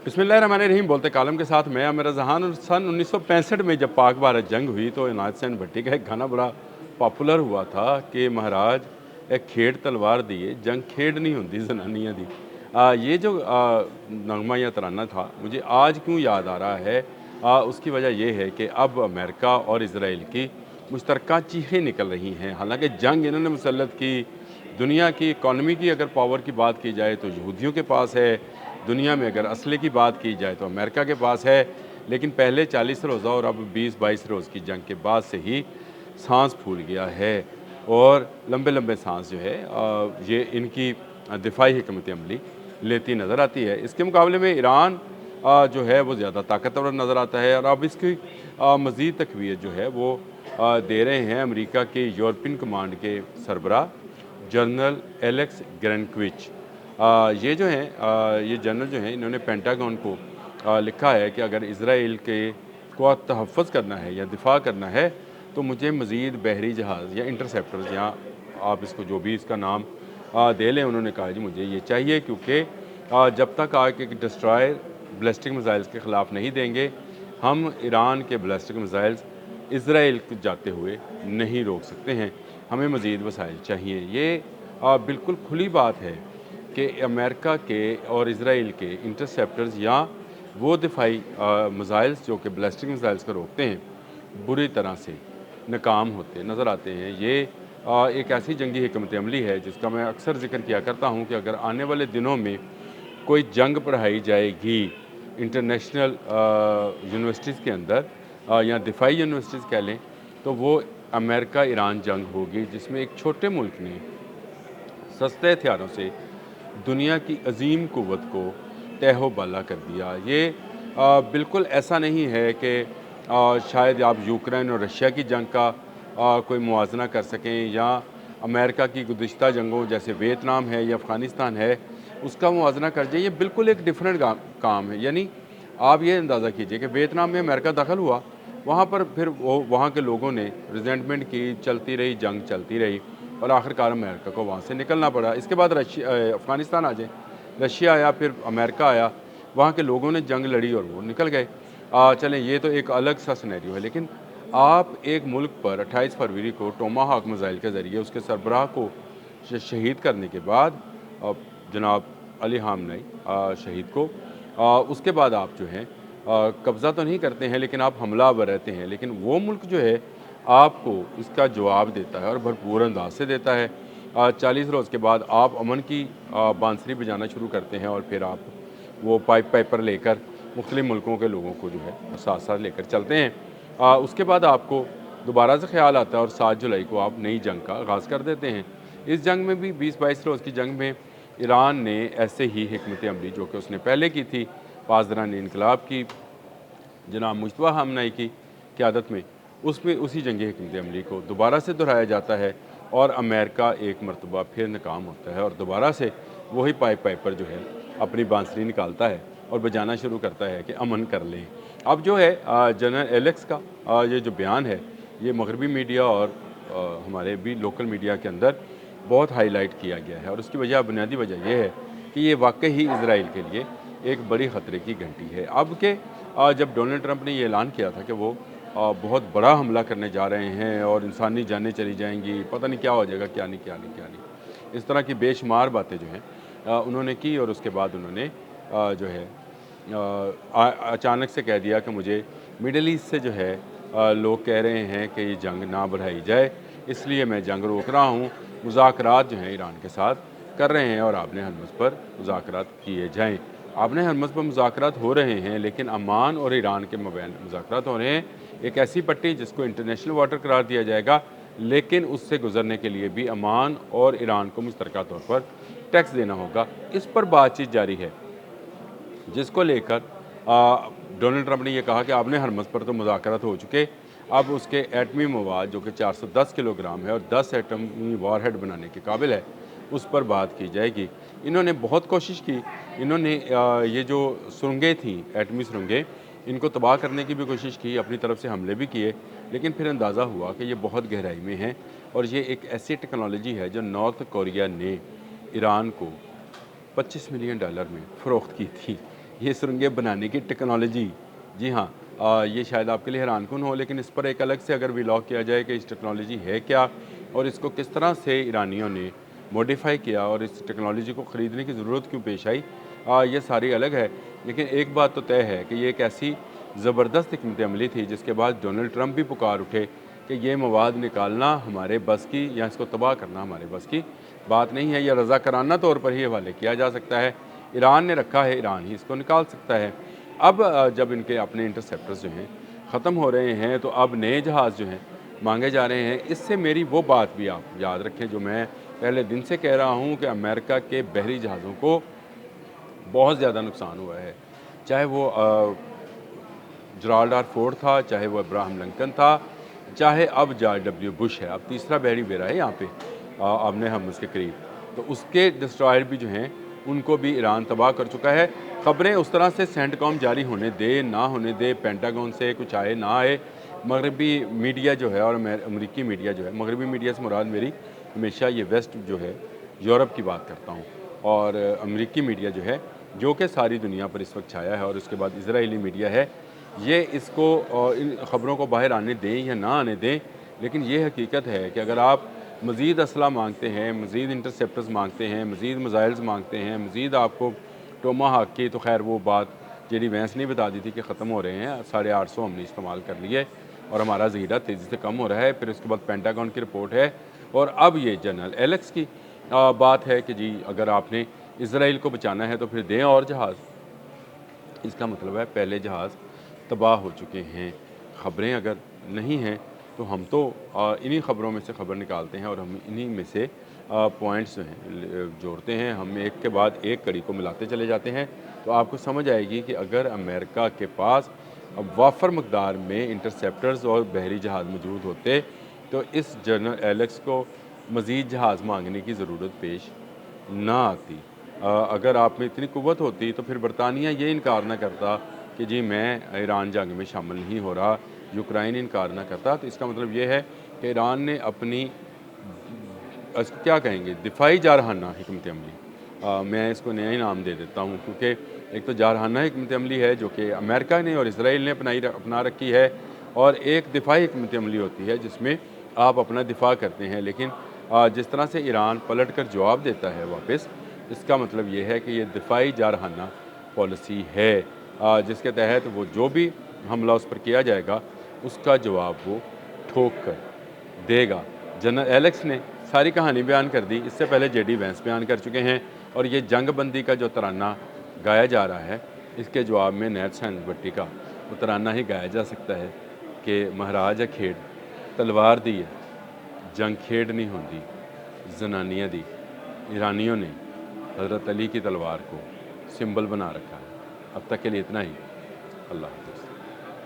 बिस्मिल्लाहिर्रहमानिर्रहीम। बोलते कालम के साथ मैं मेरा जहान। और सन 1965 में जब पाक भारत जंग हुई तो इनायत हुसैन भट्टी का एक गाना बड़ा पॉपुलर हुआ था कि महाराज एक खेड़ तलवार दिए जंग खेड़ नहीं होती जनानियाँ दी। ये जो नगमा या तराना था मुझे आज क्यों याद आ रहा है, उसकी वजह यह है कि अब अमेरिका और इसराइल की मुश्तरका चीखें निकल रही हैं। हालांकि जंग इन्होंने मुसल्लत की, दुनिया की इकॉनमी की अगर पावर की बात की जाए तो यहूदियों के पास है, दुनिया में अगर असले की बात की जाए तो अमेरिका के पास है। लेकिन पहले 40 रोज़ा और अब 20-22 रोज़ की जंग के बाद से ही सांस फूल गया है और लंबे लंबे सांस जो है ये इनकी दिफाई हिकमत अमली लेती नज़र आती है। इसके मुकाबले में ईरान जो है वो ज़्यादा ताकतवर नज़र आता है और अब इसकी मज़ीद तकवीत जो है वो दे रहे हैं अमेरिका के यूरोपियन कमांड के सरबराह जनरल एलेक्स ग्रेनक्विच। ये जो हैं ये जनरल जो हैं इन्होंने पेंटागन को लिखा है कि अगर इसराइल के को तहफ़्फ़ुज़ करना है या दिफा करना है तो मुझे मज़ीद बहरी जहाज़ या इंटरसेप्टर्स या आप इसको जो भी इसका नाम दे लें। उन्होंने कहा जी मुझे ये चाहिए, क्योंकि जब तक आके एक डिस्ट्रॉयर बैलिस्टिक मिसाइल्स के ख़िलाफ़ नहीं देंगे हम ईरान के बैलिस्टिक मिसाइल्स इसराइल को जाते हुए नहीं रोक सकते हैं। हमें मज़ीद वसाइल चाहिए। ये बिल्कुल खुली बात है कि अमेरिका के और इसराइल के इंटरसेप्टर्स या वो दिफाई मिसाइल्स जो कि बैलिस्टिक मिसाइल्स को रोकते हैं बुरी तरह से नाकाम होते नज़र आते हैं। ये एक ऐसी जंगी हिकमत अमली है जिसका मैं अक्सर जिक्र किया करता हूँ कि अगर आने वाले दिनों में कोई जंग पढ़ाई जाएगी इंटरनेशनल यूनिवर्सिटीज़ के अंदर या दिफाई यूनिवर्सिटीज़ कह लें तो वो अमेरिका ईरान जंग होगी, जिसमें एक छोटे मुल्क ने सस्ते हथियारों से दुनिया की अजीम कुव्वत को तहो बाला कर दिया। ये बिल्कुल ऐसा नहीं है कि शायद आप यूक्रेन और रशिया की जंग का कोई मुआजना कर सकें या अमेरिका की गुज़िश्ता जंगों जैसे वियतनाम है या अफ़गानिस्तान है उसका मुआजना कर जाए। ये बिल्कुल एक डिफरेंट काम है। यानी आप ये अंदाज़ा कीजिए कि वियतनाम में अमेरिका दखल हुआ, वहाँ पर फिर वो वहाँ के लोगों ने रिजेंटमेंट की, चलती रही जंग चलती रही और आखिरकार अमेरिका को वहाँ से निकलना पड़ा। इसके बाद अफ़गानिस्तान आ जाए, रशिया आया, फिर अमेरिका आया, वहाँ के लोगों ने जंग लड़ी और वो निकल गए। चलें ये तो एक अलग सा सिनेरियो है। लेकिन आप एक मुल्क पर 28 फरवरी को टोमाहॉक मिसाइल के ज़रिए उसके सरबराह को शहीद करने के बाद जनाब अली ख़ामनेई शहीद को उसके बाद आप जो हैं कब्ज़ा तो नहीं करते हैं लेकिन आप हमलावर रहते हैं। लेकिन वो मुल्क जो है आपको इसका जवाब देता है और भरपूर अंदाज से देता है। 40 रोज़ के बाद आप अमन की बांसुरी बजाना शुरू करते हैं और फिर आप वो पाइपर लेकर मुख्तलिफ़ मुल्कों के लोगों को जो है साथ साथ लेकर चलते हैं। उसके बाद आपको दोबारा से ख्याल आता है और 7 जुलाई को आप नई जंग का आगाज़ कर देते हैं। इस जंग में भी 20-22 रोज़ की जंग में ईरान ने ऐसे ही हिकमत अमली जो कि उसने पहले की थी पासदारान इनकलाब की जनाब मुश्तबा ख़ामनेई की क़यादत में, उसमें उसी जंगी हिकमत अमली को दोबारा से दोहराया जाता है और अमेरिका एक मरतबा फिर नाकाम होता है और दोबारा से वही पाइपर जो है अपनी बांसुरी निकालता है और बजाना शुरू करता है कि अमन कर लें। अब जो है जनरल एलेक्स का ये जो बयान है ये मगरबी मीडिया और हमारे भी लोकल मीडिया के अंदर बहुत हाईलाइट किया गया है और उसकी वजह बुनियादी वजह यह है कि ये वाकई ही इसराइल के लिए एक बड़ी ख़तरे की घंटी है। अब के जब डोनाल्ड ट्रंप ने ये ऐलान किया था कि वो बहुत बड़ा हमला करने जा रहे हैं और इंसानी जानें चली जाएंगी, पता नहीं क्या हो जाएगा, क्या नहीं, इस तरह की बेशुमार बातें जो हैं उन्होंने की और उसके बाद उन्होंने जो है अचानक से कह दिया कि मुझे मिडल ईस्ट से जो है लोग कह रहे हैं कि ये जंग ना बढ़ाई जाए, इसलिए मैं जंग रोक रहा हूँ। मुज़ाकरात जो हैं ईरान के साथ कर रहे हैं और आपने हरमज़ पर मुज़ाकरात किए जाएँ। आपने हरमज़ पर मुज़ाकरात हो रहे हैं लेकिन अमान और ईरान के मबैन मुज़ाकरात हो रहे हैं। एक ऐसी पट्टी जिसको इंटरनेशनल वाटर करार दिया जाएगा, लेकिन उससे गुजरने के लिए भी अमान और ईरान को मुश्तरका तौर पर टैक्स देना होगा। इस पर बातचीत जारी है, जिसको लेकर डोनाल्ड ट्रंप ने यह कहा कि आपने हरमज़ पर तो मुज़ाकरात हो चुके, अब उसके एटमी मवाद जो कि 410 किलोग्राम है और 10 एटमी वारहेड बनाने के काबिल है उस पर बात की जाएगी। इन्होंने बहुत कोशिश की, इन्होंने ये जो सुरंगें थीं एटमी सुरंगें इनको तबाह करने की भी कोशिश की, अपनी तरफ से हमले भी किए, लेकिन फिर अंदाज़ा हुआ कि ये बहुत गहराई में है और ये एक ऐसी टेक्नोलॉजी है जो नॉर्थ कोरिया ने ईरान को $25 मिलियन में फ़रोख्त की थी। ये सुरंगें बनाने की टेक्नोलॉजी, जी हाँ, ये शायद आपके लिए हैरानकुन हो, लेकिन इस पर एक अलग से अगर व्लॉग किया जाए कि इस टेक्नोलॉजी है क्या और इसको किस तरह से ईरानियों ने मॉडिफाई किया और इस टेक्नोलॉजी को ख़रीदने की ज़रूरत क्यों पेश आई, ये सारी अलग है। लेकिन एक बात तो तय है कि ये एक ऐसी ज़बरदस्त हिकमत अमली थी जिसके बाद डोनाल्ड ट्रंप भी पुकार उठे कि ये मवाद निकालना हमारे बस की या इसको तबाह करना हमारे बस की बात नहीं है, या रज़ाकाराना तौर पर ही हवाले किया जा सकता है। ईरान ने रखा है, ईरान ही इसको निकाल सकता है। अब जब इनके अपने इंटरसेप्टर्स जो हैं ख़त्म हो रहे हैं, तो अब नए जहाज़ जो हैं मांगे जा रहे हैं। इससे मेरी वो बात भी आप याद रखें जो मैं पहले दिन से कह रहा हूँ कि अमेरिका के बहरी जहाज़ों को बहुत ज़्यादा नुकसान हुआ है। चाहे वो जराल्ड आर फोर्ड था, चाहे वो अब्राहम लिंकन था, चाहे अब जॉर्ज डब्ल्यू बुश है, अब तीसरा बहरी बेड़ा है यहाँ पे अपने हम उसके करीब, तो उसके डिस्ट्रॉयर भी जो हैं उनको भी ईरान तबाह कर चुका है। ख़बरें उस तरह से सेंटकॉम जारी होने दे ना होने दे, पेंटागन से कुछ आए ना आए, मगरबी मीडिया जो है और अमरीकी मीडिया जो है, मगरबी मीडिया से मुराद मेरी हमेशा ये वेस्ट जो है यूरोप की बात करता हूँ, और अमरीकी मीडिया जो है जो कि सारी दुनिया पर इस वक्त छाया है, और उसके बाद इजरायली मीडिया है, ये इसको इन ख़बरों को बाहर आने दें या ना आने दें, लेकिन ये हकीकत है कि अगर आप मज़ीद असला मांगते हैं, मज़ीद इंटरसेप्टर्स मांगते हैं, मज़ीद मिसाइल्स मांगते हैं, मज़ीद आपको टोमाहाक की, तो खैर वो बात जेडी वैंस ने बता दी थी कि ख़त्म हो रहे हैं, 850 हमने इस्तेमाल कर लिए और हमारा ज़ख़ीरा तेज़ी से कम हो रहा है। फिर उसके बाद पेंटागन की रिपोर्ट है, और अब ये जनरल एलेक्स की बात है कि जी अगर आपने इसराइल को बचाना है तो फिर दें और जहाज़। इसका मतलब है पहले जहाज़ तबाह हो चुके हैं। ख़बरें अगर नहीं हैं तो हम तो इन्हीं ख़बरों में से ख़बर निकालते हैं और हम इन्हीं में से पॉइंट्स जो हैं जोड़ते हैं, हम एक के बाद एक कड़ी को मिलाते चले जाते हैं। तो आपको समझ आएगी कि अगर अमेरिका के पास वाफर मकदार में इंटरसेप्टर्स और बहरी जहाज़ मौजूद होते तो इस जनरल एलेक्स को मज़ीद जहाज़ मांगने की ज़रूरत पेश ना आती। अगर आप में इतनी क़ुव्वत होती तो फिर बरतानिया ये इनकार ना करता कि जी मैं ईरान जंग में शामिल नहीं हो रहा, यूक्रेन इनकार ना करता। तो इसका मतलब ये है कि ईरान ने अपनी इसको क्या कहेंगे दिफाई जारहाना हिकमत अमली, मैं इसको नया ही नाम दे देता हूँ, क्योंकि एक तो जारहाना हिकमत अमली है जो कि अमेरिका ने और इसराइल ने अपना रखी है, और एक दिफाई हिकमत अमली होती है जिसमें आप अपना दिफा करते हैं, लेकिन जिस तरह से ईरान पलट कर जवाब देता है वापस, इसका मतलब ये है कि ये दिफाई जारहाना पॉलिसी है, जिसके तहत वो जो भी हमला उस पर किया जाएगा उसका जवाब वो ठोक कर देगा। जनरल एलेक्स ने सारी कहानी बयान कर दी, इससे पहले जेडी वैंस बयान कर चुके हैं, और ये जंग बंदी का जो तराना गाया जा रहा है इसके जवाब में नैत सैन भट्टी का वो तराना ही गाया जा सकता है कि महाराज है खेड़ तलवार दी है, जंग खेड़ नहीं होती जनानियाँ दी। ईरानियों ने हज़रत अली की तलवार को सिंबल बना रखा है। अब तक के लिए इतना ही। अल्लाह।